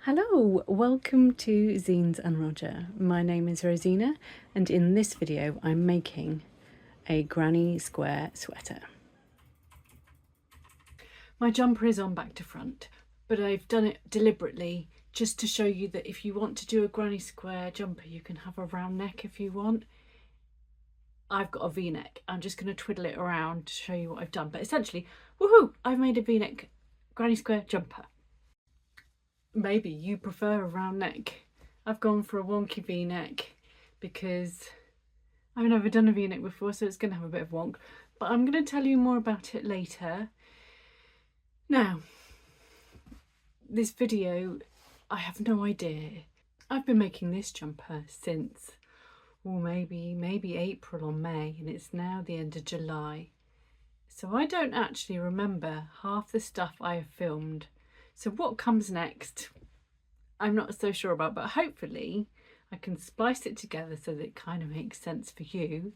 Hello, welcome to Zeens and Roger. My name is Rosina and in this video I'm making a granny square sweater. My jumper is on back to front, but I've done it deliberately just to show you that if you want to do a granny square jumper you can have a round neck if you want. I've got a v-neck. I'm just going to twiddle it around to show you what I've done, but essentially, woohoo, I've made a v-neck granny square jumper. Maybe you prefer a round neck. I've gone for a wonky v-neck because I've never done a v-neck before, so it's going to have a bit of wonk, but I'm going to tell you more about it later. Now, this video, I have no idea. I've been making this jumper since, or maybe April or May, and it's now the end of July. So I don't actually remember half the stuff I have filmed. So what comes next, I'm not so sure about, but hopefully I can splice it together so that it kind of makes sense for you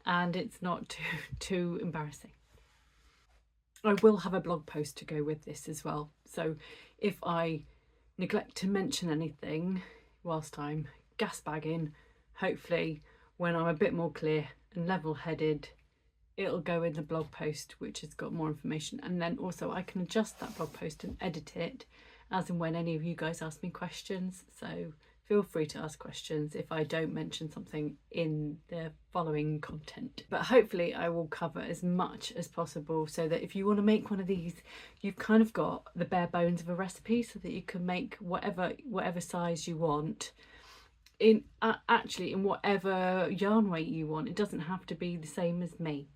and it's not too embarrassing. I will have a blog post to go with this as well. So if I neglect to mention anything whilst I'm gas bagging, hopefully when I'm a bit more clear and level-headed, it'll go in the blog post, which has got more information, and then also I can adjust that blog post and edit it as and when any of you guys ask me questions. So feel free to ask questions if I don't mention something in the following content, but hopefully I will cover as much as possible so that if you want to make one of these, you've kind of got the bare bones of a recipe so that you can make whatever size you want in actually in whatever yarn weight you want. It doesn't have to be the same as me.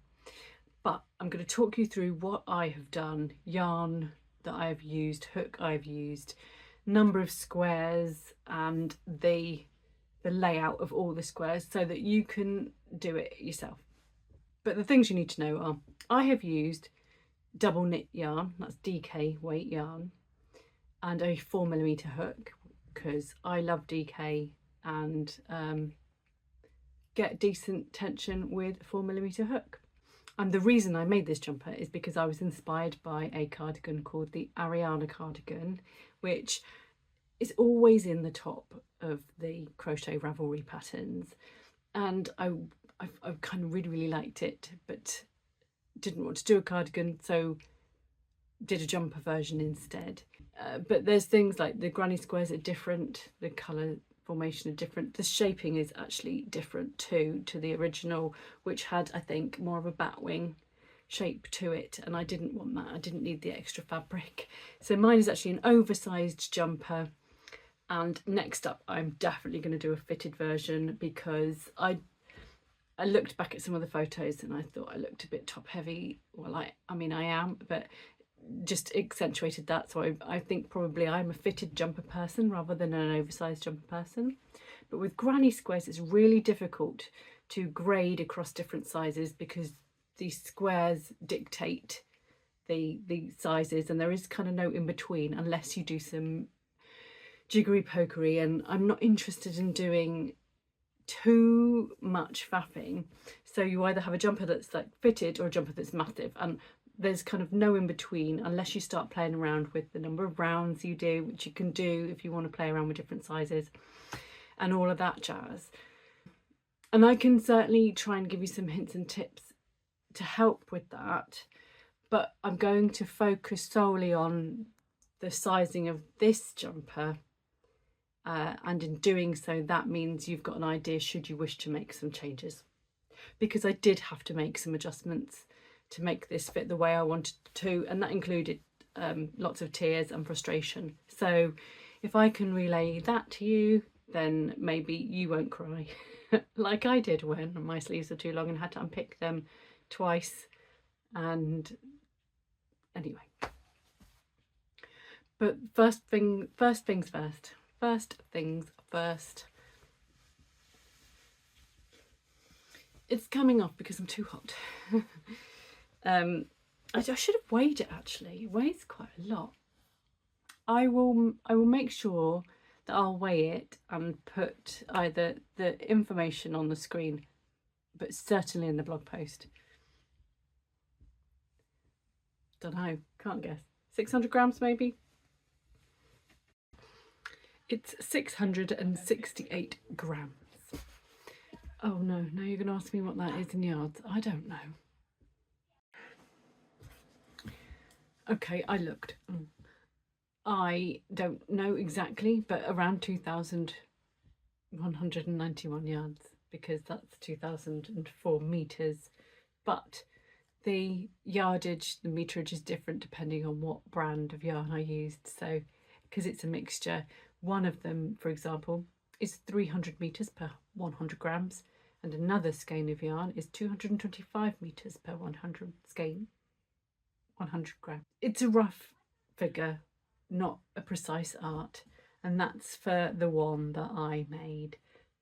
But I'm going to talk you through what I have done, yarn that I've used, hook I've used, number of squares and the layout of all the squares so that you can do it yourself. But the things you need to know are, I have used double knit yarn, that's DK weight yarn, and a 4mm hook because I love DK and get decent tension with a 4mm hook. And the reason I made this jumper is because I was inspired by a cardigan called the Ariana Cardigan, which is always in the top of the crochet Ravelry patterns. And I kind of really liked it, but didn't want to do a cardigan, so did a jumper version instead. But there's things like the granny squares are different, the colour formation are different, the shaping is actually different too to the original, which had, I think, more of a batwing shape to it, and I didn't want that. I didn't need the extra fabric, so mine is actually an oversized jumper. And next up I'm definitely going to do a fitted version because I looked back at some of the photos and I thought I looked a bit top heavy. Well, I mean I am, but just accentuated that, so I think probably I'm a fitted jumper person rather than an oversized jumper person. But with granny squares it's really difficult to grade across different sizes because these squares dictate the sizes, and there is kind of no in between unless you do some jiggery pokery, and I'm not interested in doing too much faffing. So you either have a jumper that's like fitted or a jumper that's massive, and there's kind of no in between unless you start playing around with the number of rounds you do, which you can do if you want to play around with different sizes and all of that jazz. And I can certainly try and give you some hints and tips to help with that, but I'm going to focus solely on the sizing of this jumper, and in doing so that means you've got an idea should you wish to make some changes, because I did have to make some adjustments to make this fit the way I wanted to, and that included lots of tears and frustration. So if I can relay that to you, then maybe you won't cry like I did when my sleeves were too long and had to unpick them twice. And anyway, but first things first, it's coming off because I'm too hot. I should have weighed it actually. It weighs quite a lot. I will make sure that I'll weigh it and put either the information on the screen, but certainly in the blog post. Don't know, can't guess. 600 grams maybe. It's 668 grams. Oh no, now you're going to ask me what that is in yards. I don't know. Okay, I looked. I don't know exactly, but around 2,191 yards, because that's 2004 meters. But the yardage, the meterage is different depending on what brand of yarn I used. So, because it's a mixture, one of them, for example, is 300 meters per 100 grams, and another skein of yarn is 225 meters per 100 skein, 100 grams. It's a rough figure, not a precise art, and that's for the one that I made.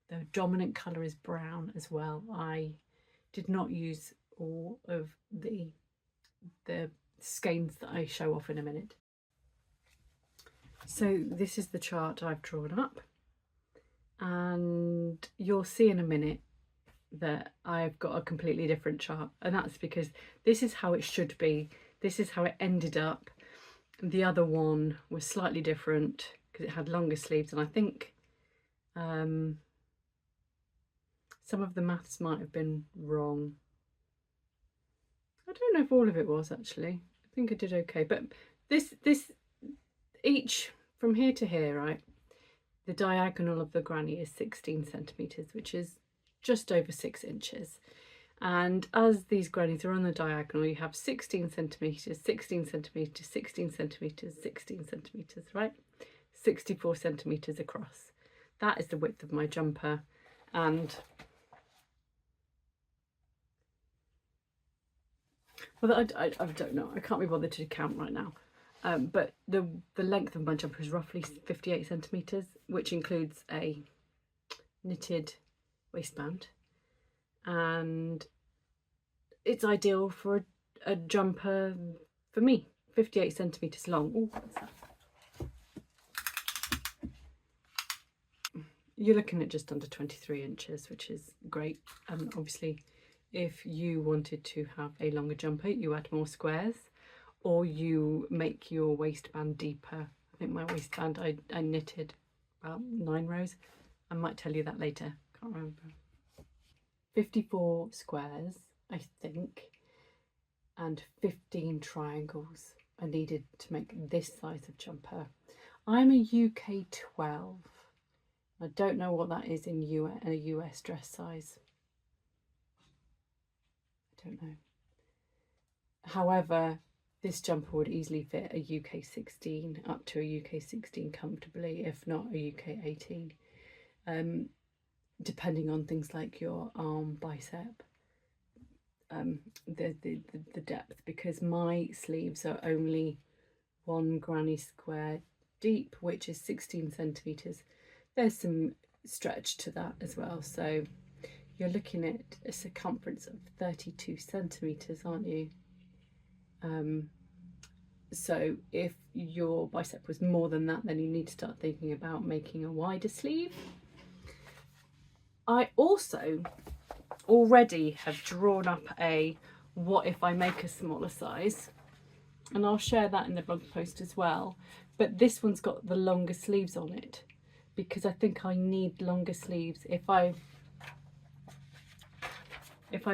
The dominant colour is brown as well. I did not use all of the skeins that I show off in a minute. So this is the chart I've drawn up, and you'll see in a minute that I've got a completely different chart, and that's because this is how it should be. This is how it ended up. The other one was slightly different because it had longer sleeves, and I think some of the maths might have been wrong. I don't know if all of it was, actually. I think I did okay, but this each from here to here, right, the diagonal of the granny is 16 centimeters, which is just over 6 inches. And as these grannies are on the diagonal, you have 16 centimeters, 16 centimeters, 16 centimeters, 16 centimeters, right? 64 centimeters across. That is the width of my jumper. And well, I don't know, I can't be bothered to count right now. But the length of my jumper is roughly 58 centimeters, which includes a knitted waistband, and it's ideal for a jumper for me, 58 centimeters long. Ooh, what's that? You're looking at just under 23 inches, which is great. Obviously, if you wanted to have a longer jumper, you add more squares, or you make your waistband deeper. I think my waistband, I knitted about 9 rows. I might tell you that later, can't remember. 54 squares, I think, and 15 triangles are needed to make this size of jumper. I'm a UK 12. I don't know what that is in a US dress size. I don't know. However, this jumper would easily fit a UK 16, up to a UK 16 comfortably, if not a UK 18. Depending on things like your arm, bicep, the depth, because my sleeves are only 1 granny square deep, which is 16 centimeters. There's some stretch to that as well, so you're looking at a circumference of 32 centimeters, aren't you? So if your bicep was more than that, then you need to start thinking about making a wider sleeve. I also already have drawn up a what if I make a smaller size, and I'll share that in the blog post as well. But this one's got the longer sleeves on it, because I think I need longer sleeves if I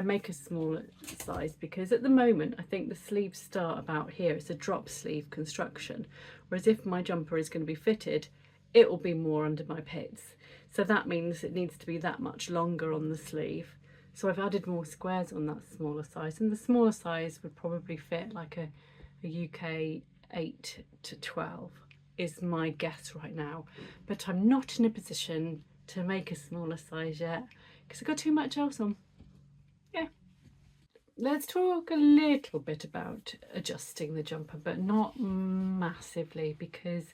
make a smaller size, because at the moment I think the sleeves start about here. It's a drop sleeve construction, whereas if my jumper is going to be fitted, it will be more under my pits, so that means it needs to be that much longer on the sleeve. So I've added more squares on that smaller size, and the smaller size would probably fit like a UK 8 to 12 is my guess right now, but I'm not in a position to make a smaller size yet because I've got too much else on. Yeah. Let's talk a little bit about adjusting the jumper, but not massively, because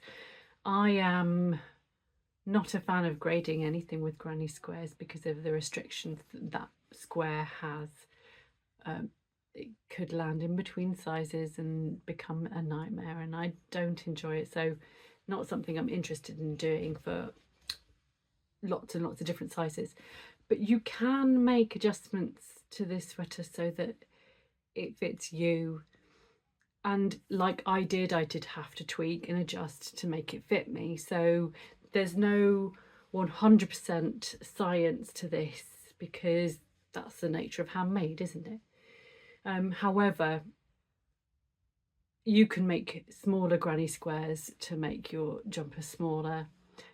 I am not a fan of grading anything with granny squares because of the restrictions that square has. It could land in between sizes and become a nightmare, and I don't enjoy it, so not something I'm interested in doing for lots and lots of different sizes. But you can make adjustments to this sweater so that it fits you, and like I did have to tweak and adjust to make it fit me. So there's no 100% science to this, because that's the nature of handmade, isn't it? However, you can make smaller granny squares to make your jumper smaller.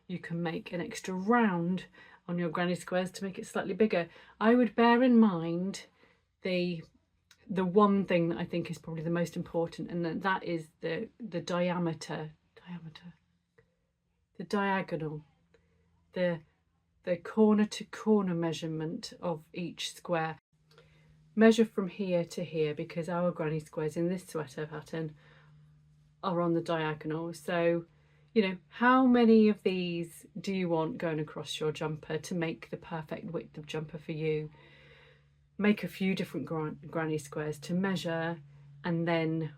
You can make an extra round on your granny squares to make it slightly bigger. I would bear in mind the one thing that I think is probably the most important, and that is the diameter, the diagonal, the corner to corner measurement of each square. Measure from here to here, because our granny squares in this sweater pattern are on the diagonal. So, you know, how many of these do you want going across your jumper to make the perfect width of jumper for you? Make a few different granny squares to measure, and then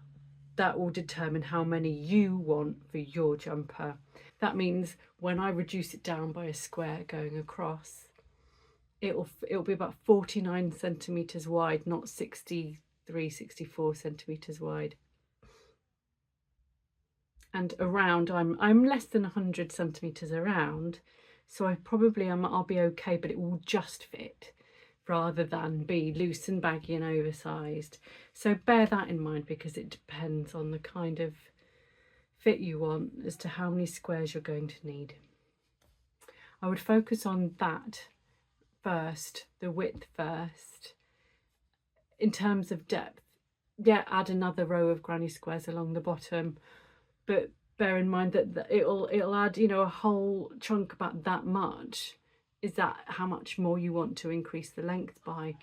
that will determine how many you want for your jumper. That means when I reduce it down by a square going across, it'll be about 49 centimeters wide, not 63, 64 centimeters wide. And around, I'm less than 100 centimeters around, so I'll be okay, but it will just fit, rather than be loose and baggy and oversized. So bear that in mind, because it depends on the kind of fit you want as to how many squares you're going to need. I would focus on that first, the width first. In terms of depth, yeah, add another row of granny squares along the bottom, but bear in mind that it'll add, you know, a whole chunk about that much. Is that how much more you want to increase the length by?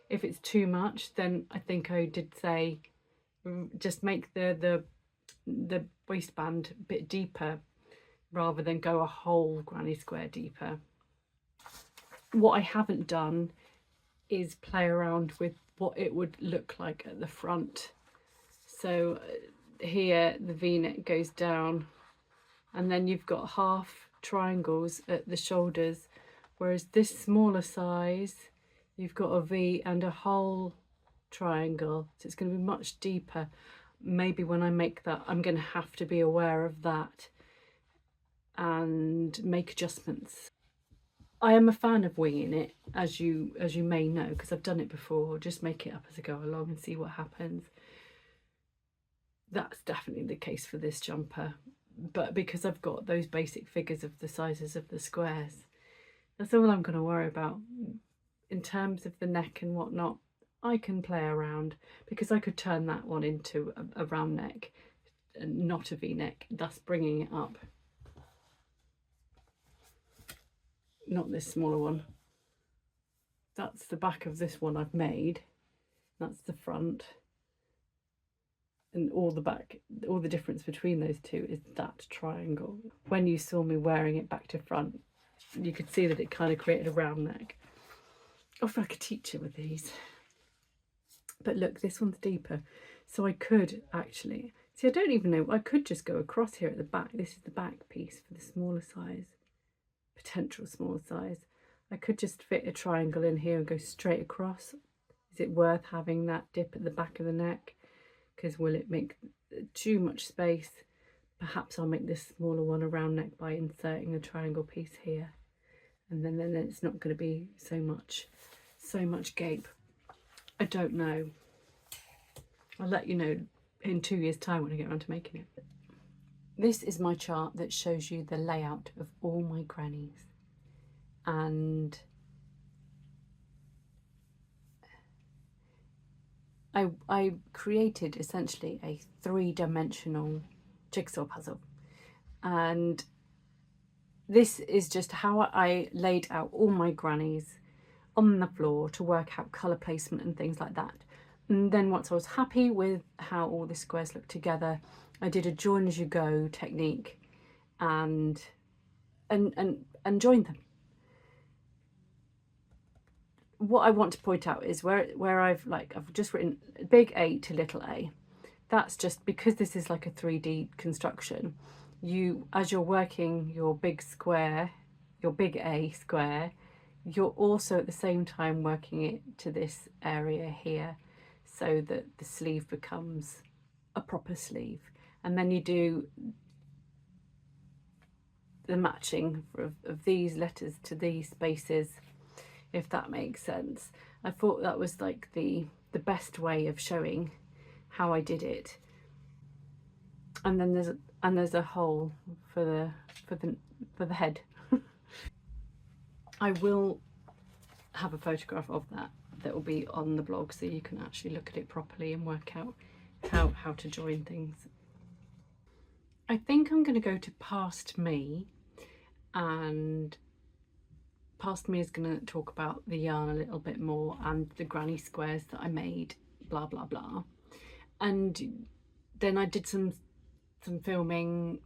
If it's too much, then I think I did say just make the waistband a bit deeper, rather than go a whole granny square deeper. What I haven't done is play around with what it would look like at the front. So here the V-neck goes down, and then you've got half triangles at the shoulders, whereas this smaller size, you've got a V and a whole triangle, so it's going to be much deeper. Maybe when I make that, I'm going to have to be aware of that and make adjustments. I am a fan of winging it, as you may know, because I've done it before. Just make it up as I go along and see what happens. That's definitely the case for this jumper, but because I've got those basic figures of the sizes of the squares, that's all I'm going to worry about. In terms of the neck and whatnot, I can play around, because I could turn that one into a round neck and not a V-neck, thus bringing it up. Not this smaller one. That's the back of this one I've made. That's the front. And all the back, all the difference between those two is that triangle. When you saw me wearing it back to front, you could see that it kind of created a round neck. I feel like a teacher with these. But look, this one's deeper. So I could actually, see, I don't even know, I could just go across here at the back. This is the back piece for the smaller size, potential smaller size. I could just fit a triangle in here and go straight across. Is it worth having that dip at the back of the neck? Because will it make too much space? Perhaps I'll make this smaller one a round neck by inserting a triangle piece here, and then it's not going to be so much gape. I don't know. I'll let you know in 2 years' time when I get around to making it. This is my chart that shows you the layout of all my grannies, and I created essentially a 3-dimensional jigsaw puzzle, and this is just how I laid out all my grannies on the floor to work out colour placement and things like that. And then once I was happy with how all the squares looked together, I did a join as you go technique and joined them. What I want to point out is where I've just written big A to little a. That's just because this is like a 3D construction. As you're working your big square, your big A square, you're also at the same time working it to this area here, so that the sleeve becomes a proper sleeve. And then you do the matching of these letters to these spaces, if that makes sense. I thought that was like the best way of showing how I did it. And then there's a hole for the head. I will have a photograph of that will be on the blog, so you can actually look at it properly and work out how to join things. I think I'm going to go to Past Me, and Past Me is going to talk about the yarn a little bit more and the granny squares that I made, blah blah blah. And then I did some filming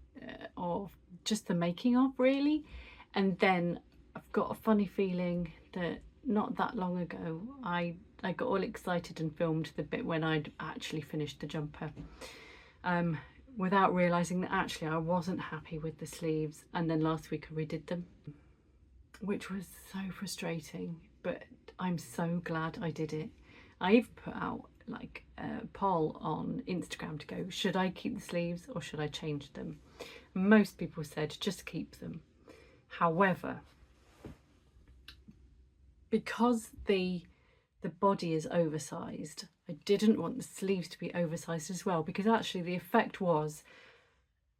of just the making of, really. And then I've got a funny feeling that not that long ago I got all excited and filmed the bit when I'd actually finished the jumper, without realising that actually I wasn't happy with the sleeves, and then last week I redid them, which was so frustrating, but I'm so glad I did it. I've put out like a poll on Instagram to go, should I keep the sleeves or should I change them? Most people said just keep them. However, because the body is oversized, I didn't want the sleeves to be oversized as well, because actually the effect was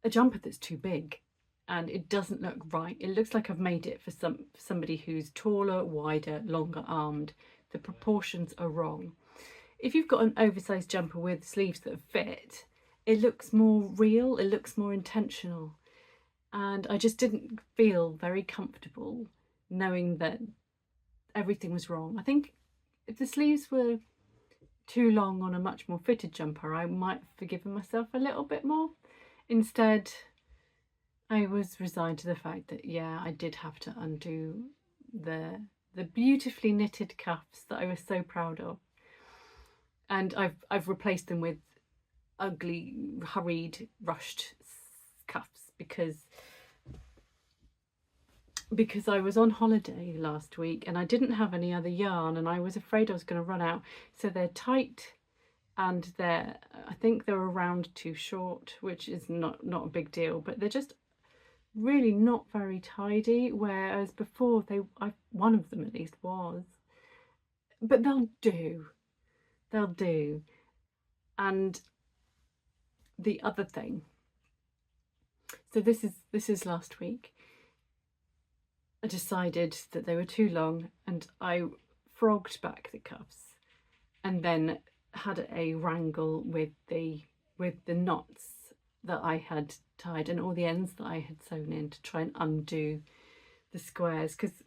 a jumper that's too big and it doesn't look right. It looks like I've made it for somebody who's taller, wider, longer armed. The proportions are wrong. If you've got an oversized jumper with sleeves that fit, it looks more real, it looks more intentional. And I just didn't feel very comfortable knowing that everything was wrong. I think if the sleeves were too long on a much more fitted jumper, I might have forgiven myself a little bit more. Instead, I was resigned to the fact that, yeah, I did have to undo the beautifully knitted cuffs that I was so proud of. And I've replaced them with ugly, hurried, rushed cuffs because I was on holiday last week and I didn't have any other yarn, and I was afraid I was going to run out. So they're tight, and I think they're around too short, which is not a big deal, but they're just really not very tidy, whereas before one of them at least was. But they'll do. And the other thing, so this is last week, I decided that they were too long and I frogged back the cuffs and then had a wrangle with the knots that I had tied and all the ends that I had sewn in to try and undo the squares, because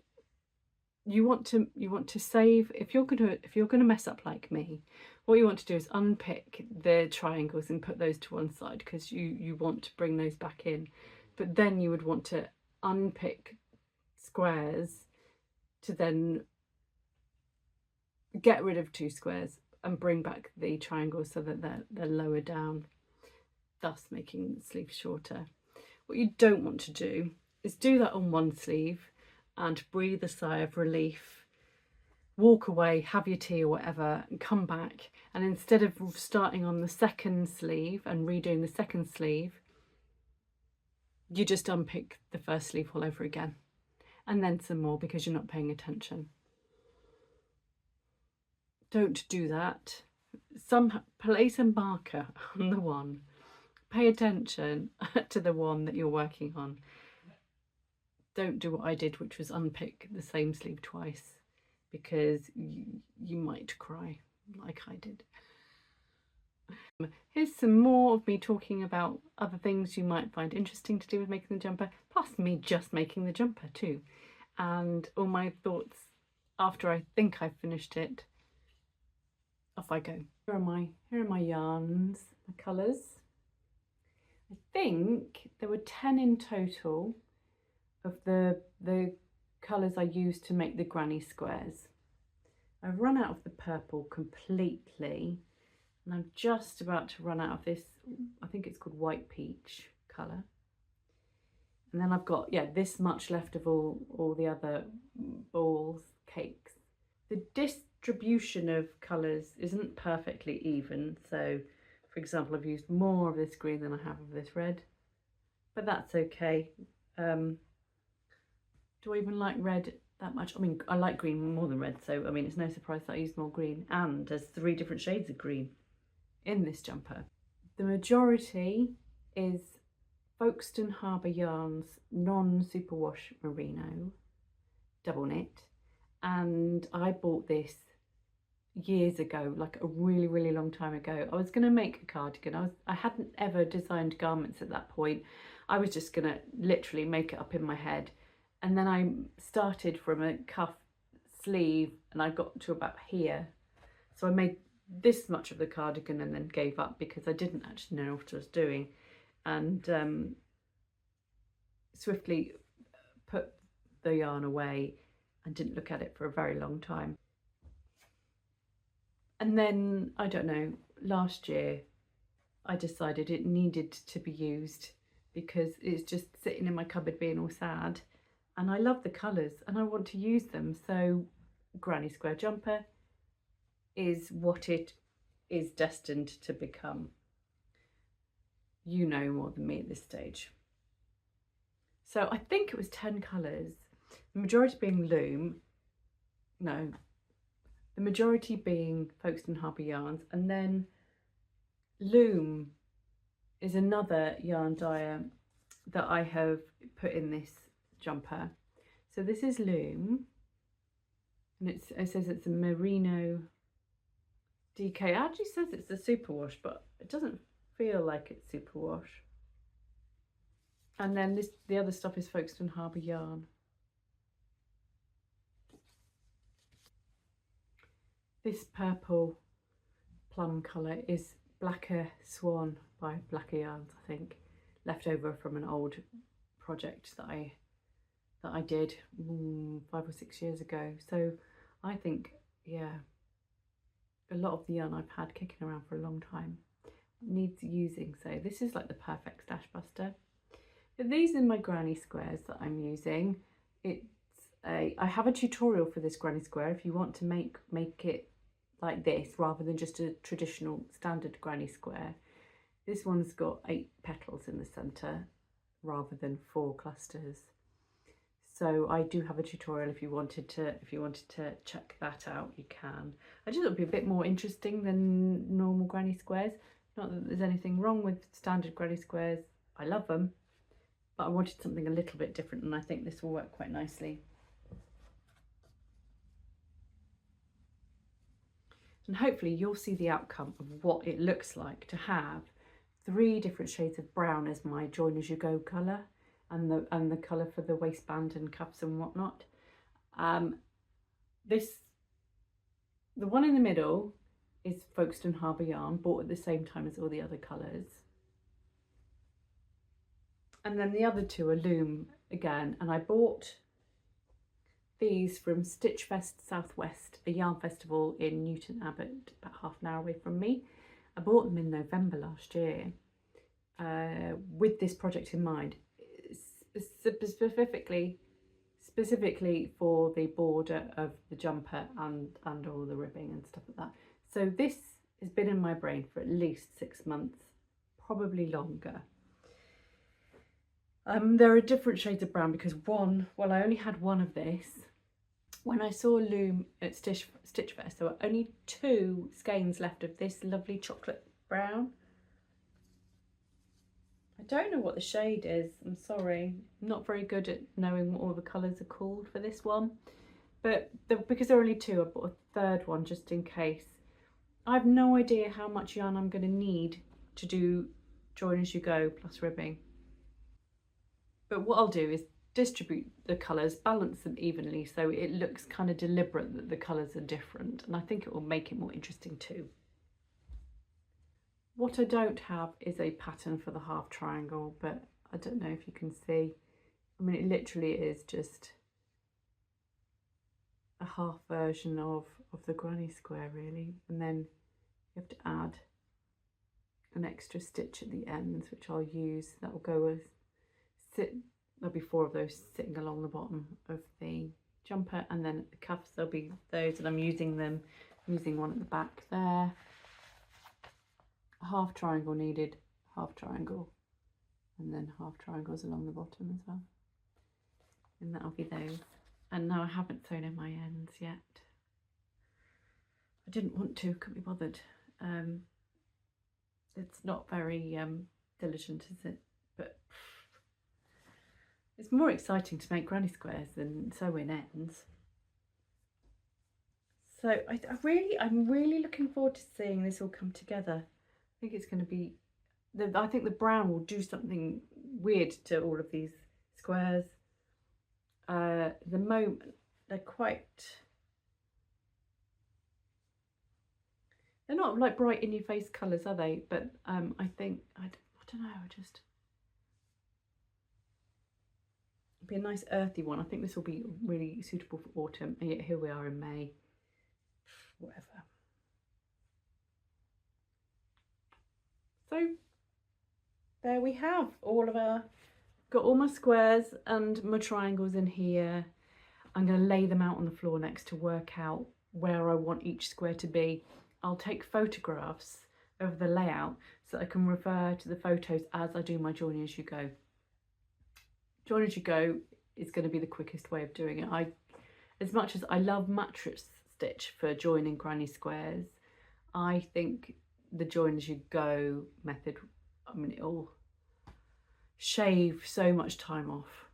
you want to save. If you're gonna mess up like me, what you want to do is unpick the triangles and put those to one side, because you want to bring those back in. But then you would want to unpick squares to then get rid of 2 squares and bring back the triangles so that they're lower down, thus making the sleeve shorter. What you don't want to do is do that on one sleeve and breathe a sigh of relief, walk away, have your tea or whatever, and come back, and instead of starting on the second sleeve and redoing the second sleeve, you just unpick the first sleeve all over again, and then some more, because you're not paying attention. Don't do that. Place a marker on the one. Pay attention to the one that you're working on. Don't do what I did, which was unpick the same sleeve twice, because you might cry like I did. Here's some more of me talking about other things you might find interesting to do with making the jumper, plus me just making the jumper too, and all my thoughts after I think I've finished it. Off I go. Here are my yarns, the colours. I think there were 10 in total of the colours I used to make the granny squares. I've run out of the purple completely, and I'm just about to run out of this, I think it's called white peach colour. And then I've got, yeah, this much left of all the other balls, cakes. The distribution of colours isn't perfectly even, so for example I've used more of this green than I have of this red, but that's okay. Do I even like red that much? I mean, I like green more than red, so I mean, it's no surprise that I use more green. And there's 3 different shades of green in this jumper. The majority is Folkestone Harbour Yarns non-superwash merino double knit, and I bought this years ago, like a really long time ago. I was going to make a cardigan. I hadn't ever designed garments at that point. I was just going to literally make it up in my head, and then I started from a cuff sleeve and I got to about here, so I made this much of the cardigan and then gave up because I didn't actually know what I was doing, and swiftly put the yarn away and didn't look at it for a very long time. And then, I don't know, last year I decided it needed to be used because it's just sitting in my cupboard being all sad, and I love the colours and I want to use them. So granny square jumper is what it is destined to become. You know more than me at this stage. So I think it was 10 colours, the majority being loom, no, the majority being Folkestone Harbour yarns, and then loom is another yarn dyer that I have put in this jumper. So this is loom, and it says it's a merino DK. It actually says it's a superwash, but it doesn't feel like it's superwash. And then the other stuff is Folkestone Harbour yarn. This purple plum colour is Blacker Swan by Blacker Yarns, I think, left over from an old project that I did 5 or 6 years ago. So I think, yeah, a lot of the yarn I've had kicking around for a long time needs using. So this is like the perfect stash buster. But these are my granny squares that I'm using. I have a tutorial for this granny square if you want to make it like this rather than just a traditional standard granny square. This one's got 8 petals in the centre rather than 4 clusters. So I do have a tutorial if you wanted to check that out, you can. I just thought it'd be a bit more interesting than normal granny squares. Not that there's anything wrong with standard granny squares. I love them, but I wanted something a little bit different, and I think this will work quite nicely. And hopefully you'll see the outcome of what it looks like to have 3 different shades of brown as my join as you go colour, and the colour for the waistband and cuffs and whatnot. The one in the middle is Folkestone Harbour yarn, bought at the same time as all the other colours. And then the other 2 are loom again, and I bought these from Stitch Fest Southwest, a yarn festival in Newton Abbot, about half an hour away from me. I bought them in November last year with this project in mind, specifically for the border of the jumper and all the ribbing and stuff like that. So this has been in my brain for at least 6 months, probably longer. There are different shades of brown because I only had one of this. When I saw loom at Stitch Fest, there were only 2 skeins left of this lovely chocolate brown. I don't know what the shade is, I'm sorry. I'm not very good at knowing what all the colours are called for this one. But because there are only 2, I bought a 3rd one just in case. I have no idea how much yarn I'm going to need to do join as you go plus ribbing. But what I'll do is distribute the colours, balance them evenly so it looks kind of deliberate that the colours are different, and I think it will make it more interesting too. What I don't have is a pattern for the half triangle, but I don't know if you can see. I mean, it literally is just a half version of the granny square really, and then you have to add an extra stitch at the ends, which I'll use. That will go with there'll be 4 of those sitting along the bottom of the jumper, and then at the cuffs there'll be those, and I'm using one at the back there. A half triangle needed, half triangle, and then half triangles along the bottom as well. and that'll be those. And no, I haven't sewn in my ends yet. I didn't want to, couldn't be bothered. It's not very diligent, is it? But it's more exciting to make granny squares than sew in ends. So I'm really looking forward to seeing this all come together. I think it's going to be, I think the brown will do something weird to all of these squares. The moment they're not like bright in your face colours, are they? But I think I don't know. It'll be a nice earthy one. I think this will be really suitable for autumn. And yet here we are in May. Whatever. So there we have got all my squares and my triangles in here. I'm going to lay them out on the floor next to work out where I want each square to be. I'll take photographs of the layout so that I can refer to the photos as I do my join as you go. Join as you go is going to be the quickest way of doing it. As much as I love mattress stitch for joining granny squares, I think the join as you go method, I mean, it'll shave so much time off,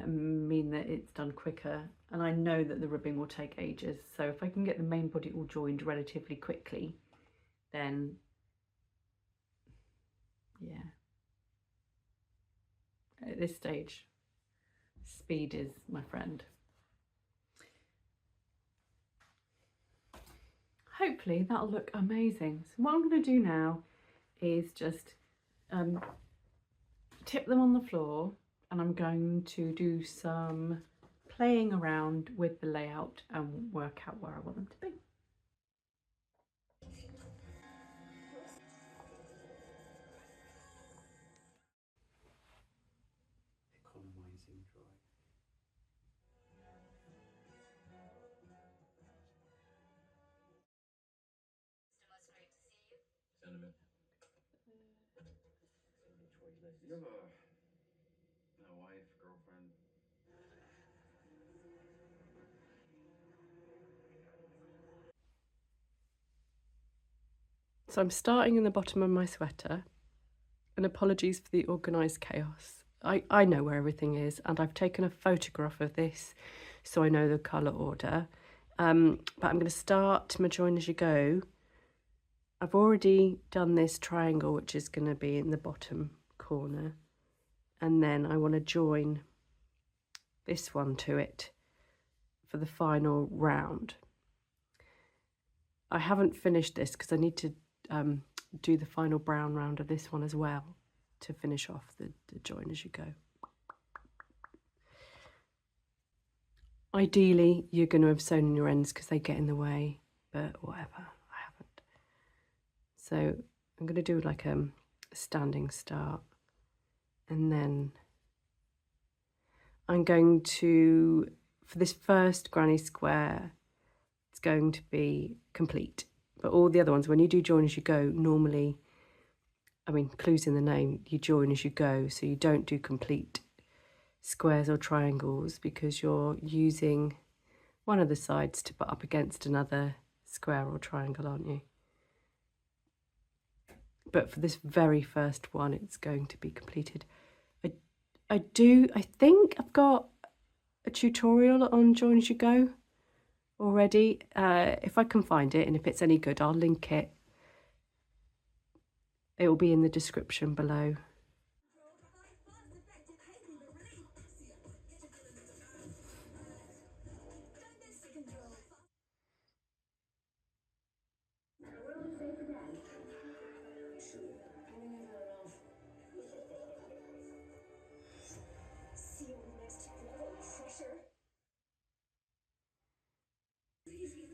mean that it's done quicker, and I know that the ribbing will take ages. So if I can get the main body all joined relatively quickly, then yeah, at this stage speed is my friend. Hopefully that'll look amazing. So what I'm going to do now is just tip them on the floor, and I'm going to do some playing around with the layout and work out where I want them to be. Economizing dry. Sentiment. You have a wife, girlfriend? So I'm starting in the bottom of my sweater, and apologies for the organised chaos. I know where everything is, and I've taken a photograph of this so I know the colour order. But I'm going to start my join as you go. I've already done this triangle, which is going to be in the bottom corner, and then I want to join this one to it for the final round. I haven't finished this because I need to do the final brown round of this one as well to finish off the join as you go. Ideally, you're going to have sewn in your ends because they get in the way, but whatever, I haven't. So I'm going to do like a standing start, and then I'm going to, for this first granny square, it's going to be complete. But all the other ones, when you do join as you go, normally, I mean, clues in the name, you join as you go, so you don't do complete squares or triangles because you're using one of the sides to put up against another square or triangle, aren't you? But for this very first one, it's going to be completed. I think I've got a tutorial on join as you go already. If I can find it, and if it's any good, I'll link it. It will be in the description below.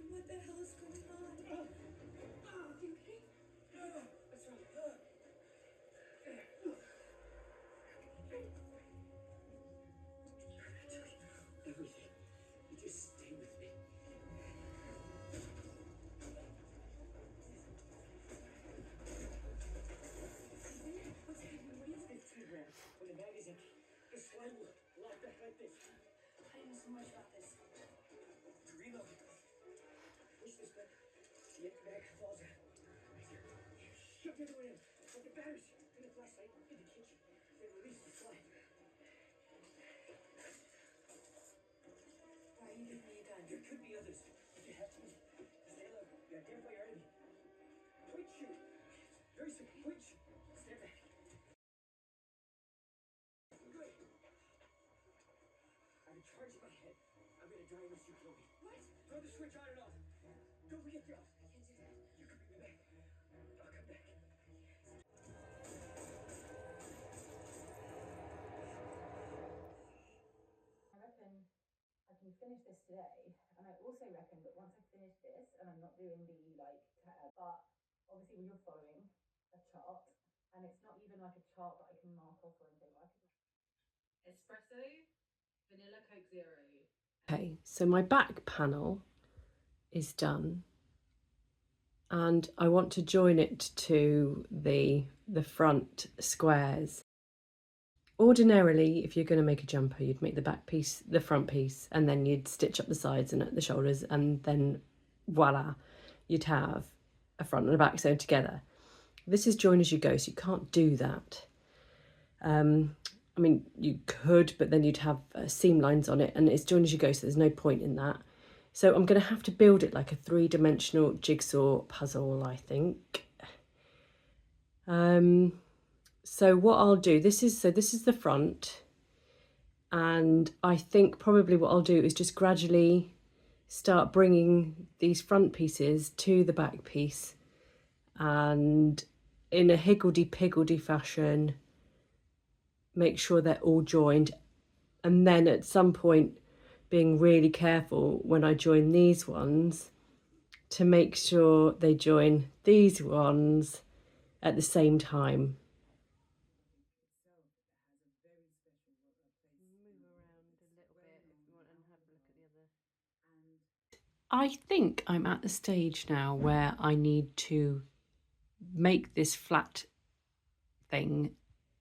What the hell is going on? Oh, you okay? What's wrong? I tell you everything. You just stay with me. What's happening? What is this? Instagram. When the bag is empty, the slide will lock back like this. How do you know so much about this? Reload. Push this button. The empty bag falls out. Right here. Shove the other one in. Put the batteries in the flashlight in the kitchen. Then release the slide. Why are you giving me a gun? There could be others. If you have to. Stay low. You identify your enemy. Point shoot. Very simple. Point shoot. Stand back. Good. I have a charge in my head. I'm gonna die unless you kill me. What? Throw the switch on and off. Don't forget the off. I can't do that. You can bring me back. I'll come back. I reckon I can finish this today, and I also reckon that once I finish this, and I'm not doing the but obviously when you're following a chart, and it's not even like a chart that I can mark off or anything. Espresso, vanilla Coke Zero. Okay, so my back panel is done, and I want to join it to the front squares. Ordinarily, if you're going to make a jumper, you'd make the back piece, the front piece, and then you'd stitch up the sides and at the shoulders, and then voila, you'd have a front and a back sewn together. This is join as you go, so you can't do that. I mean, you could, but then you'd have seam lines on it, and it's join as you go, so there's no point in that. So I'm going to have to build it like a 3-dimensional jigsaw puzzle, I think. So what I'll do, this is the front, and I think probably what I'll do is just gradually start bringing these front pieces to the back piece, and in a higgledy-piggledy fashion make sure they're all joined, and then at some point being really careful when I join these ones to make sure they join these ones at the same time. I think I'm at the stage now where I need to make this flat thing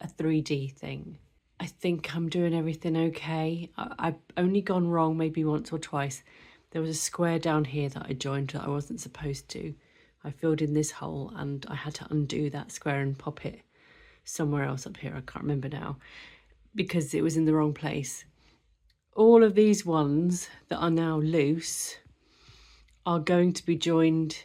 a 3D thing. I think I'm doing everything okay. I've only gone wrong maybe once or twice. There was a square down here that I joined that I wasn't supposed to. I filled in this hole and I had to undo that square and pop it somewhere else up here. I can't remember now because it was in the wrong place. All of these ones that are now loose are going to be joined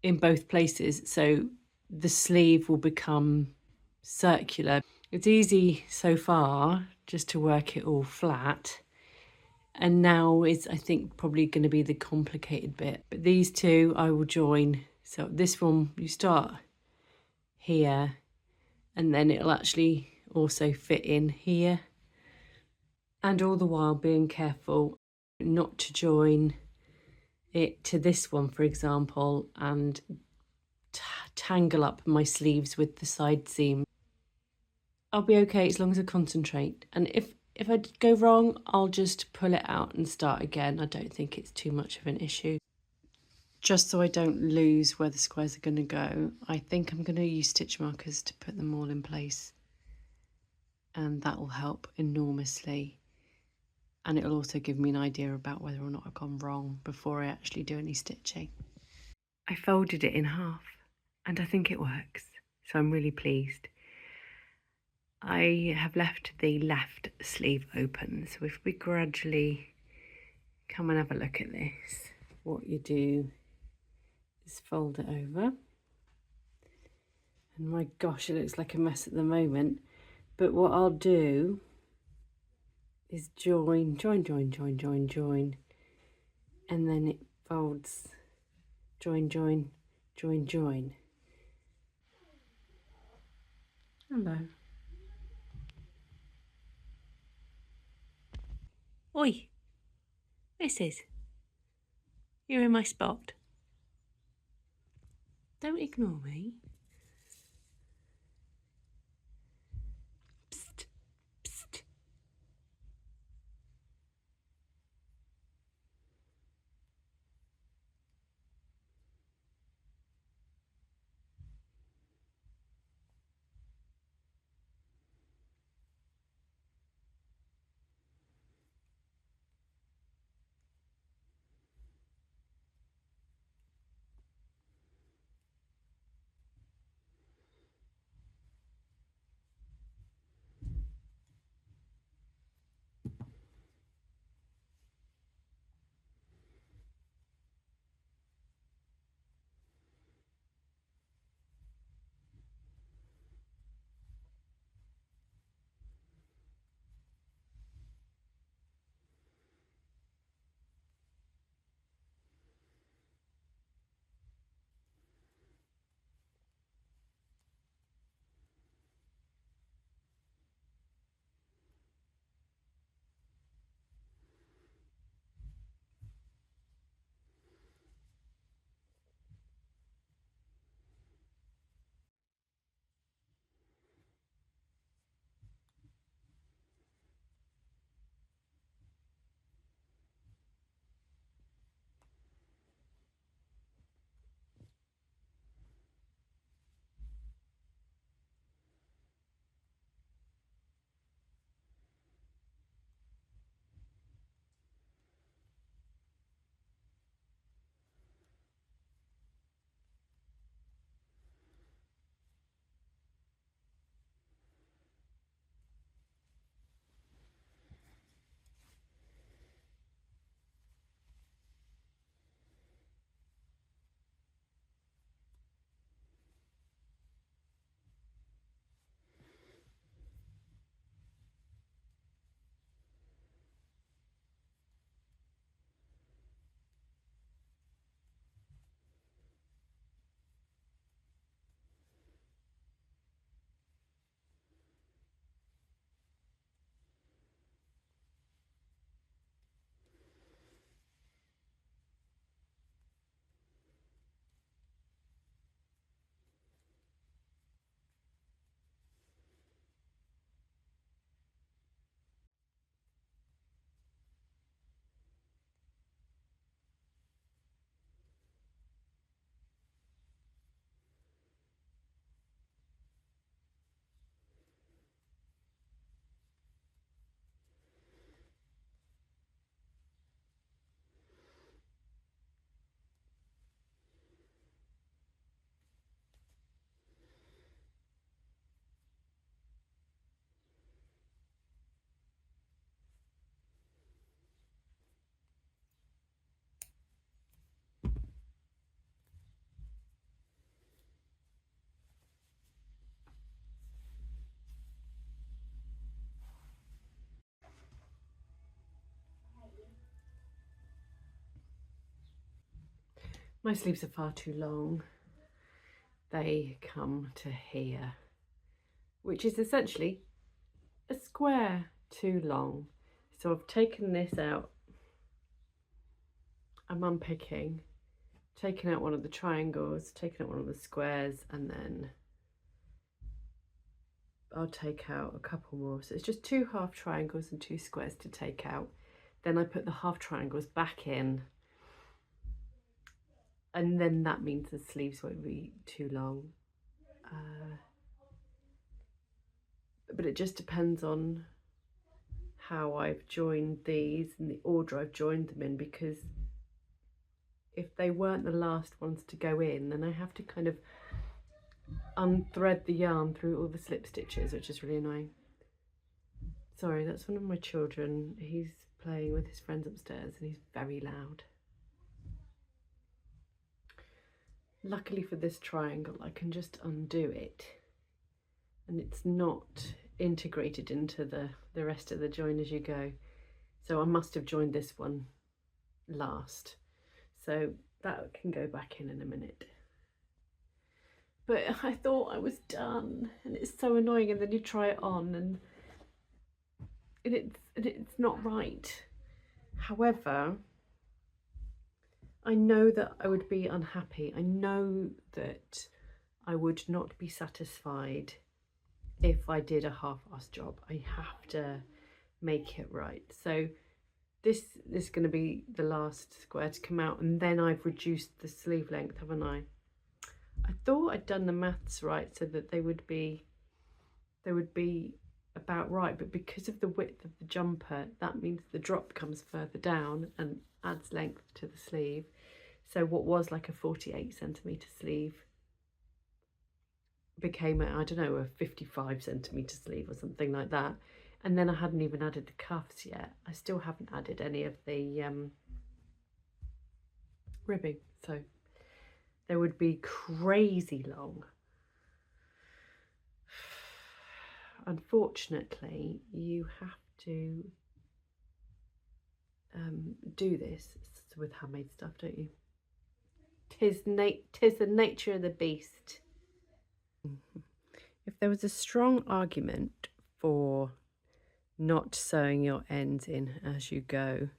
in both places, so the sleeve will become circular. It's easy so far just to work it all flat, and now is I think probably going to be the complicated bit. But these two I will join. So this one you start here, and then it'll actually also fit in here, and all the while being careful not to join it to this one, for example, and tangle up my sleeves with the side seam. I'll be okay as long as I concentrate, and if I go wrong, I'll just pull it out and start again. I don't think it's too much of an issue. Just so I don't lose where the squares are going to go, I think I'm going to use stitch markers to put them all in place, and that will help enormously. And it'll also give me an idea about whether or not I've gone wrong before I actually do any stitching. I folded it in half and I think it works, so I'm really pleased. I have left the left sleeve open, so if we gradually come and have a look at this, what you do is fold it over. And my gosh, it looks like a mess at the moment, but what I'll do is join, and then it folds, join. Hello. Oi, Mrs. You're in my spot. Don't ignore me. Psst, psst. My sleeves are far too long. They come to here, which is essentially a square too long. So I've taken this out. I'm unpicking, taking out one of the triangles, taking out one of the squares, and then I'll take out a couple more. So it's just 2 half triangles and 2 squares to take out. Then I put the half triangles back in, and then that means the sleeves won't be too long. But it just depends on how I've joined these and the order I've joined them in, because if they weren't the last ones to go in, then I have to kind of unthread the yarn through all the slip stitches, which is really annoying. Sorry, that's one of my children. He's playing with his friends upstairs and he's very loud. Luckily for this triangle, I can just undo it and it's not integrated into the rest of the join as you go. So I must have joined this one last. So that can go back in a minute. But I thought I was done, and it's so annoying, and then you try it on and it's not right. However, I know that I would be unhappy. I know that I would not be satisfied if I did a half-assed job. I have to make it right. So this is going to be the last square to come out, and then I've reduced the sleeve length, haven't I? I thought I'd done the maths right so that they would be about right, but because of the width of the jumper, that means the drop comes further down and adds length to the sleeve. So what was like a 48cm sleeve became I don't know, a 55cm sleeve or something like that. And then I hadn't even added the cuffs yet. I still haven't added any of the ribbing, so they would be crazy long. Unfortunately, you have to do this with handmade stuff, don't you? Tis the nature of the beast. If there was a strong argument for not sewing your ends in as you go,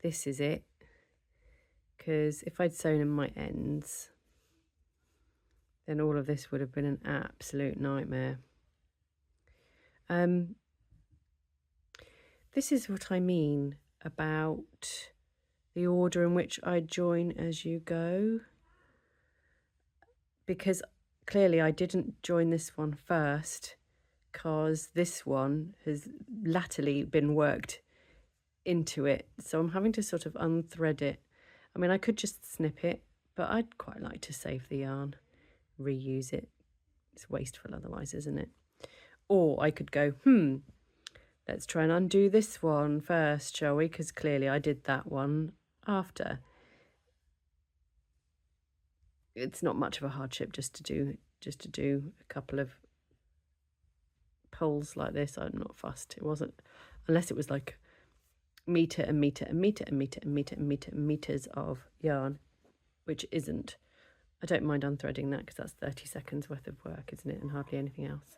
this is it. Because if I'd sewn in my ends, then all of this would have been an absolute nightmare. This is what I mean about the order in which I join as you go, because clearly I didn't join this one first, because this one has latterly been worked into it, so I'm having to sort of unthread it. I mean, I could just snip it, but I'd quite like to save the yarn, reuse it. It's wasteful otherwise, isn't it? Or I could go, let's try and undo this one first, shall we? Because clearly I did that one after. It's not much of a hardship just to do a couple of pulls like this. I'm not fussed. It wasn't, unless it was like meter and meter and meter and meter and meter and meter and meters of yarn, which isn't. I don't mind unthreading that because that's 30 seconds worth of work, isn't it? And hardly anything else.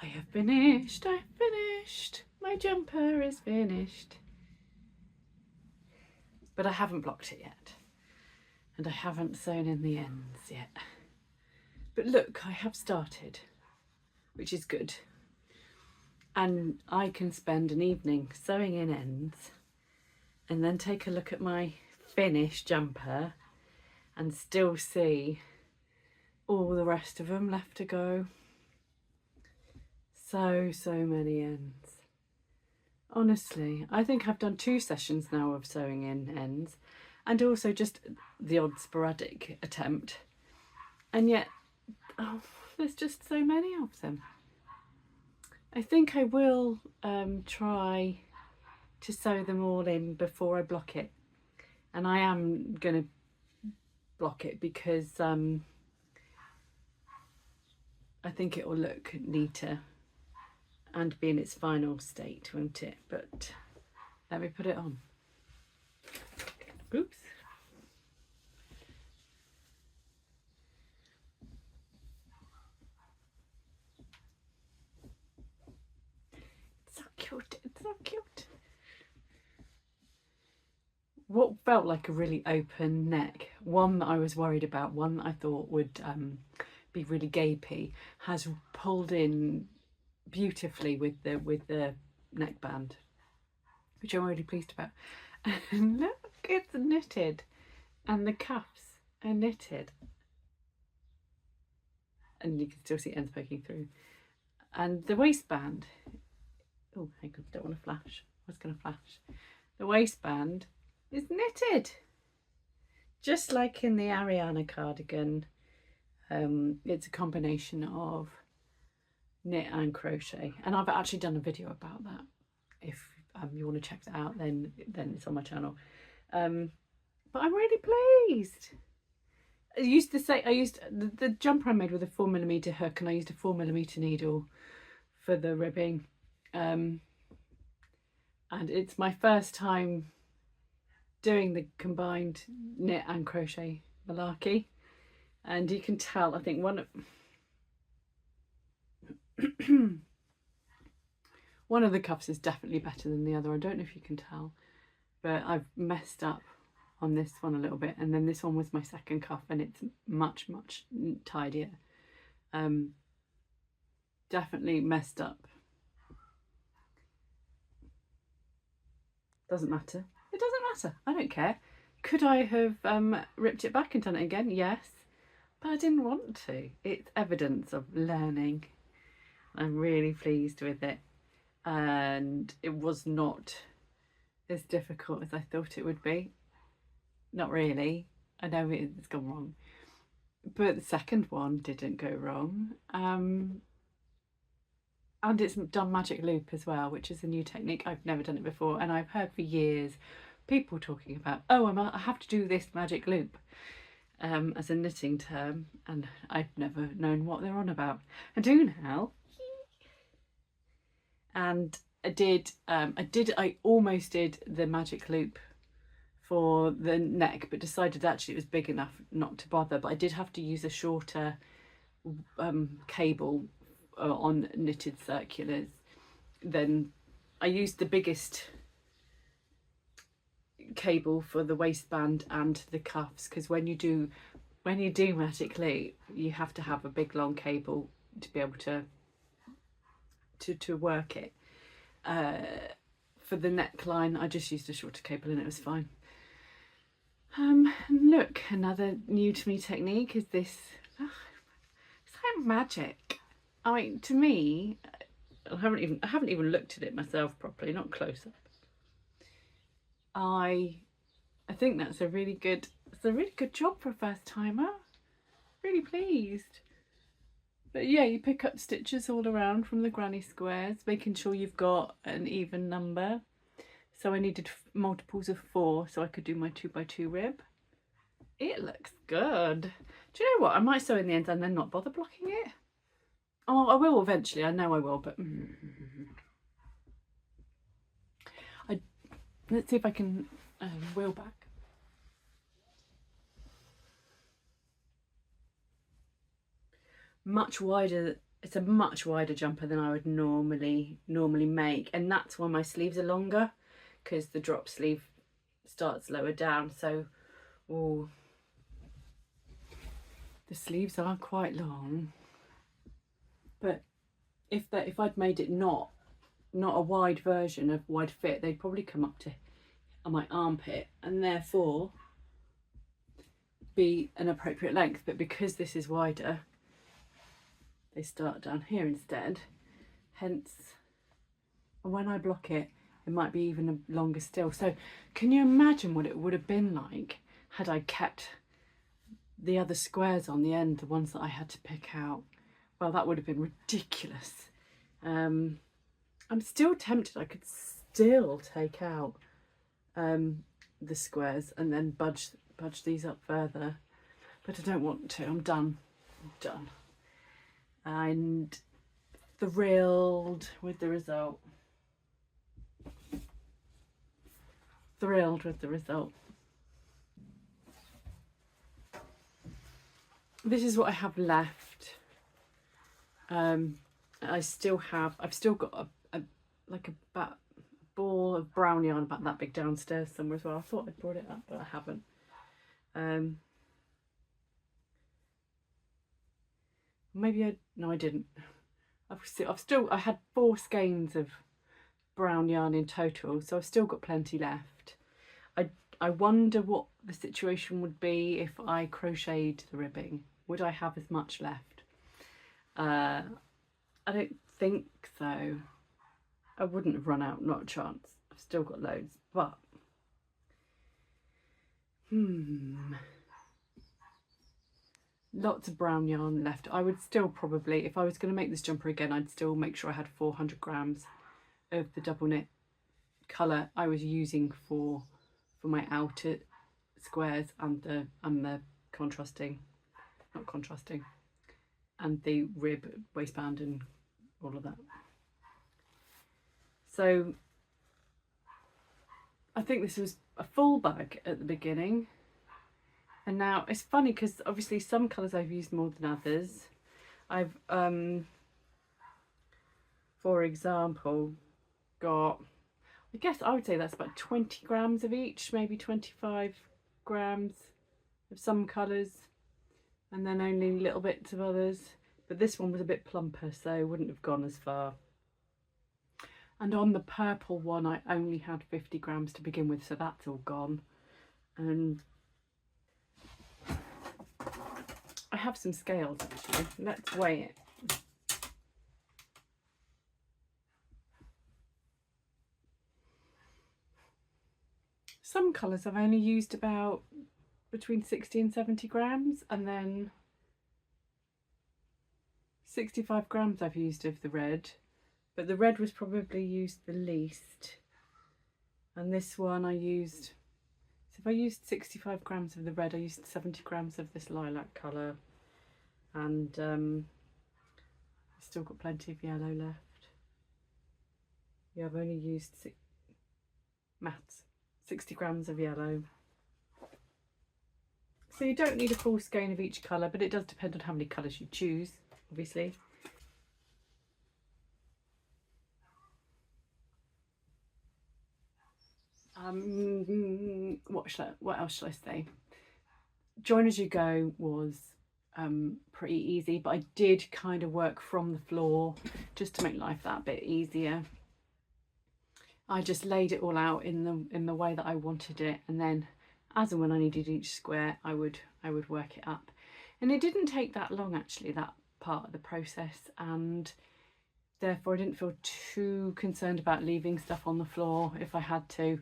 I have finished, I've finished. My jumper is finished. But I haven't blocked it yet. And I haven't sewn in the ends yet. But look, I have started, which is good. And I can spend an evening sewing in ends and then take a look at my finished jumper and still see all the rest of them left to go. So many ends. Honestly, I think I've done 2 sessions now of sewing in ends, and also just the odd sporadic attempt, and yet there's just so many of them. I think I will try to sew them all in before I block it, and I am going to block it because I think it will look neater and be in its final state, won't it? But let me put it on. Oops. It's so cute, it's so cute. What felt like a really open neck, one that I was worried about, one that I thought would be really gapey, has pulled in beautifully with the neckband, which I'm really pleased about. And look, it's knitted, and the cuffs are knitted, and you can still see ends poking through. And the waistband, oh hang on, don't want to flash, I was going to flash. The waistband is knitted, just like in the Ariana cardigan. It's a combination of knit and crochet, and I've actually done a video about that. If you want to check that out, then it's on my channel. But I'm really pleased. I used the jumper I made with a 4mm hook, and I used a 4mm needle for the ribbing, and it's my first time doing the combined knit and crochet malarkey, and you can tell, I think one of the cuffs is definitely better than the other. I don't know if you can tell, but I've messed up on this one a little bit, and then this one was my second cuff, and it's much tidier. Definitely messed up. Doesn't matter. It doesn't matter. I don't care. Could I have ripped it back and done it again? Yes, but I didn't want to. It's evidence of learning. I'm really pleased with it, and it was not as difficult as I thought it would be. Not really. I know it's gone wrong, but the second one didn't go wrong. And it's done magic loop as well, which is a new technique. I've never done it before, and I've heard for years people talking about, oh, I have to do this magic loop as a knitting term, and I've never known what they're on about. I do now. And I almost did the magic loop for the neck, but decided actually it was big enough not to bother. But I did have to use a shorter cable on knitted circulars. Then I used the biggest cable for the waistband and the cuffs, because when you do magic loop, you have to have a big long cable to be able to work it. For the neckline, I just used a shorter cable and it was fine. Look, another new to me technique is this. It's like magic. I mean, to me, I haven't even looked at it myself properly, not close up. I think that's a really good job for a first timer. Really pleased. But yeah, you pick up stitches all around from the granny squares, making sure you've got an even number. So I needed multiples of 4 so I could do my 2x2 rib. It looks good. Do you know what? I might sew in the ends and then not bother blocking it. Oh, I will eventually. I know I will, but let's see if I can wheel back. Much wider. It's a much wider jumper than I would normally make, and that's why my sleeves are longer, because the drop sleeve starts lower down. So, the sleeves are quite long. But if I'd made it not a wide version of wide fit, they'd probably come up to my armpit and therefore be an appropriate length. But because this is wider, they start down here instead. Hence, when I block it, It might be even longer still. So can you imagine what it would have been like had I kept the other squares on the end, the ones that I had to pick out? Well, that would have been ridiculous. I'm still tempted. I could still take out the squares and then budge these up further, but I don't want to. I'm done. And thrilled with the result. Thrilled with the result. This is what I have left. I've still got a ball of brown yarn about that big downstairs somewhere as well. I thought I'd brought it up, but I haven't. No, I didn't. I had 4 skeins of brown yarn in total, so I've still got plenty left. I wonder what the situation would be if I crocheted the ribbing. Would I have as much left? I don't think so. I wouldn't have run out, not a chance. I've still got loads, but lots of brown yarn left. I would still probably, if I was going to make this jumper again, I'd still make sure I had 400 grams of the double knit colour I was using for my outer squares and the contrasting, not contrasting, and the rib waistband and all of that. So I think this was a full bag at the beginning, and now it's funny because obviously some colours I've used more than others. I've for example got, I guess I would say that's about 20 grams of each, maybe 25 grams of some colours, and then only little bits of others. But this one was a bit plumper, so wouldn't have gone as far. And on the purple one, I only had 50 grams to begin with, so that's all gone. And I have some scales actually. Let's weigh it. Some colours I've only used about between 60 and 70 grams, and then 65 grams I've used of the red, but the red was probably used the least. And this one I used, so if I used 65 grams of the red, I used 70 grams of this lilac colour, and I've still got plenty of yellow left. Yeah, I've only used 60 grams of yellow. So you don't need a full skein of each colour, but it does depend on how many colours you choose, obviously. What else shall I say? Join as you go was pretty easy, but I did kind of work from the floor just to make life that bit easier. I just laid it all out in the way that I wanted it, and then as and when I needed each square, I would work it up. And it didn't take that long actually, that part of the process, and therefore I didn't feel too concerned about leaving stuff on the floor if I had to.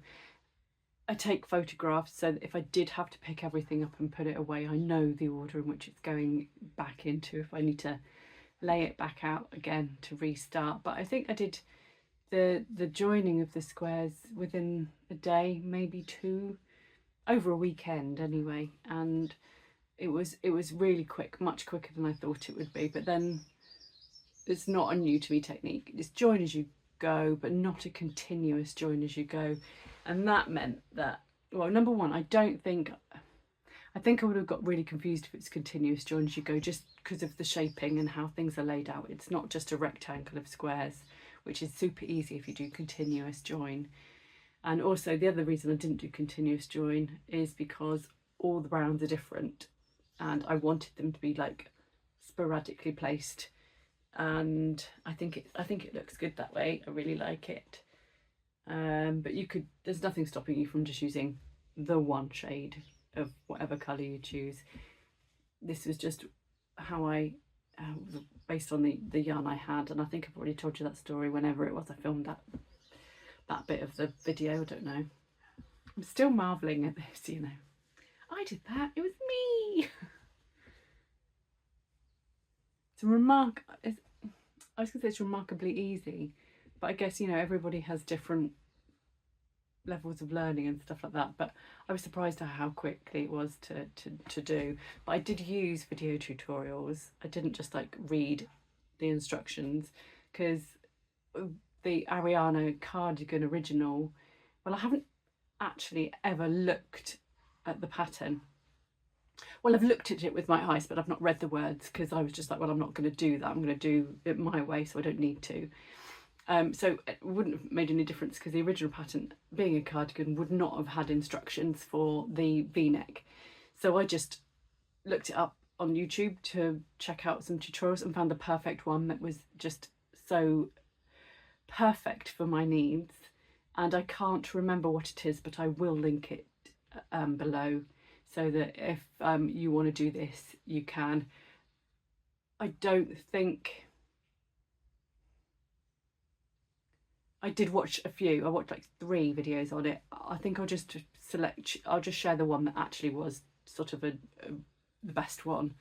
I take photographs so that if I did have to pick everything up and put it away, I know the order in which it's going back into if I need to lay it back out again to restart. But I think I did the joining of the squares within a day, maybe 2, over a weekend anyway, and it was really quick, much quicker than I thought it would be. But then it's not a new to me technique. It's join as you go, but not a continuous join as you go. And that meant that, well, number one, I think I would have got really confused if it's continuous join as you go, just because of the shaping and how things are laid out. It's not just a rectangle of squares, which is super easy if you do continuous join. And also the other reason I didn't do continuous join is because all the rounds are different, and I wanted them to be like sporadically placed, and I think it looks good that way. I really like it. But there's nothing stopping you from just using the one shade of whatever colour you choose. This was just how I based on the yarn I had, and I think I've already told you that story whenever it was I filmed that. that bit of the video. I don't know. I'm still marvelling at this, you know. I did that. It was me. It's I was going to say it's remarkably easy, but I guess, you know, everybody has different levels of learning and stuff like that. But I was surprised at how quickly it was to do. But I did use video tutorials. I didn't just like read the instructions, because the Ariana Cardigan original, well, I haven't actually ever looked at the pattern. Well, I've looked at it with my eyes, but I've not read the words, because I was just like, well, I'm not going to do that. I'm going to do it my way, so I don't need to. So it wouldn't have made any difference, because the original pattern, being a cardigan, would not have had instructions for the V-neck. So I just looked it up on YouTube to check out some tutorials and found the perfect one that was just so perfect for my needs. And I can't remember what it is, but I will link it below, so that if you want to do this, you can. I don't think... I did watch a few. I watched like 3 videos on it. I think I'll just share the one that actually was sort of the best one.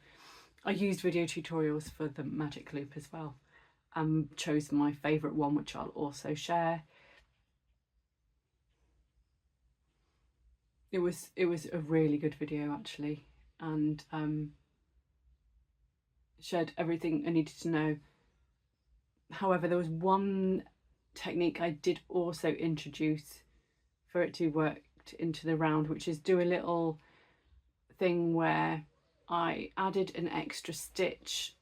I used video tutorials for the magic loop as well. Chose my favourite one, which I'll also share. It was a really good video actually, and shared everything I needed to know. However, there was one technique I did also introduce for it to work into the round, which is do a little thing where I added an extra stitch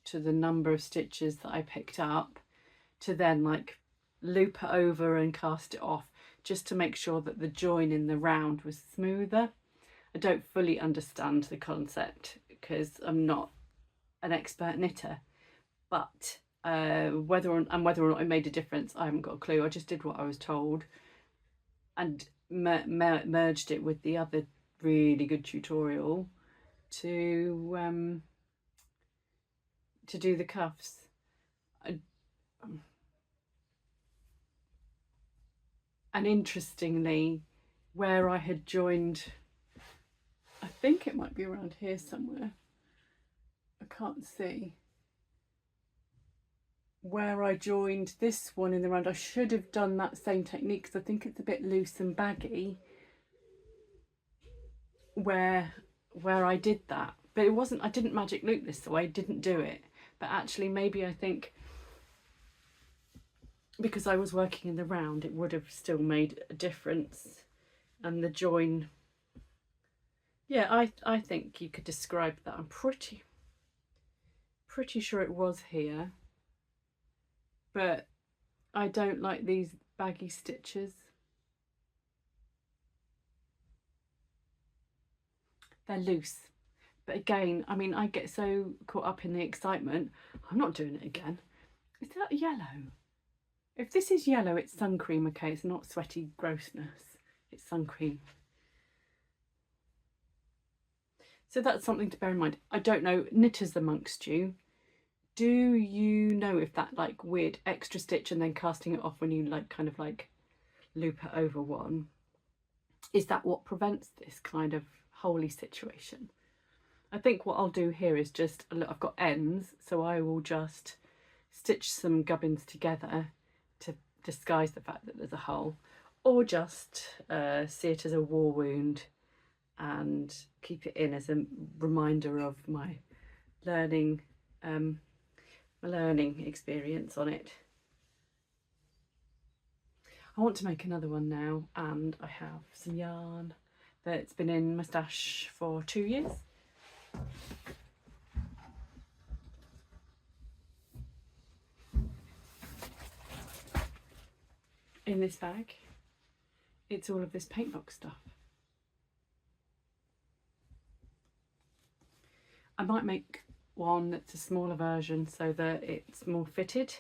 to the number of stitches that I picked up, to then like loop it over and cast it off, just to make sure that the join in the round was smoother. I don't fully understand the concept because I'm not an expert knitter, but whether or not it made a difference, I haven't got a clue. I just did what I was told and merged it with the other really good tutorial to do the cuffs. And interestingly, where I had joined, I think it might be around here somewhere, I can't see, where I joined this one in the round, I should have done that same technique, because I think it's a bit loose and baggy where I did that. But it wasn't, I didn't magic loop this, so I didn't do it. But actually maybe I think because I was working in the round, it would have still made a difference. And the join, yeah, I think you could describe that. I'm pretty sure it was here, but I don't like these baggy stitches. They're loose. But again, I mean, I get so caught up in the excitement, I'm not doing it again. Is that yellow? If this is yellow, it's sun cream, okay? It's not sweaty grossness. It's sun cream. So that's something to bear in mind. I don't know, knitters amongst you, do you know if that like weird extra stitch and then casting it off when you like kind of like loop it over one, is that what prevents this kind of holy situation? I think what I'll do here is just, look, I've got ends, so I will just stitch some gubbins together to disguise the fact that there's a hole, or just see it as a war wound and keep it in as a reminder of my learning experience on it. I want to make another one now, and I have some yarn that's been in my stash for 2 years. In this bag, it's all of this paint box stuff. I might make one that's a smaller version so that it's more fitted.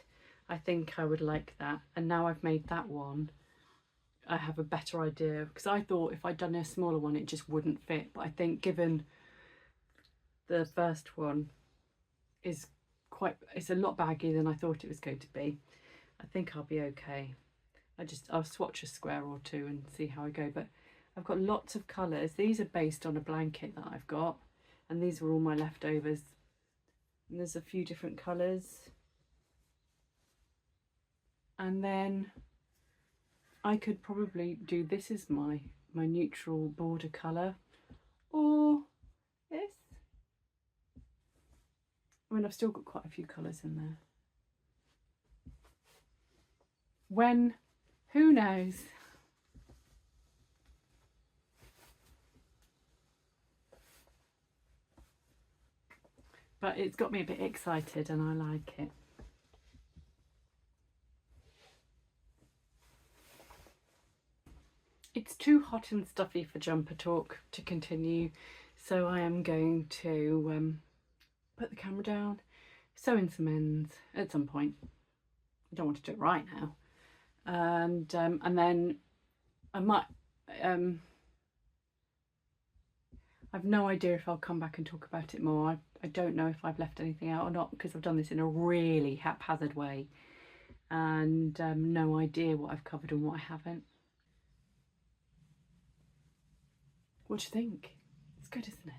I think I would like that. And now I've made that one, I have a better idea, because I thought if I'd done a smaller one it just wouldn't fit, but I think given the first one is it's a lot baggy than I thought it was going to be, I think I'll be okay. I'll swatch a square or two and see how I go. But I've got lots of colours. These are based on a blanket that I've got, and these were all my leftovers. And there's a few different colours. And then I could probably do this as my neutral border colour, or this. I mean, I've still got quite a few colours in there. When? Who knows? But it's got me a bit excited and I like it. It's too hot and stuffy for jumper talk to continue, so I am going to put the camera down, sew in some ends at some point. I don't want to do it right now, and then I might. I've no idea if I'll come back and talk about it more. I don't know if I've left anything out or not, because I've done this in a really haphazard way, and no idea what I've covered and what I haven't. What do you think? It's good, isn't it?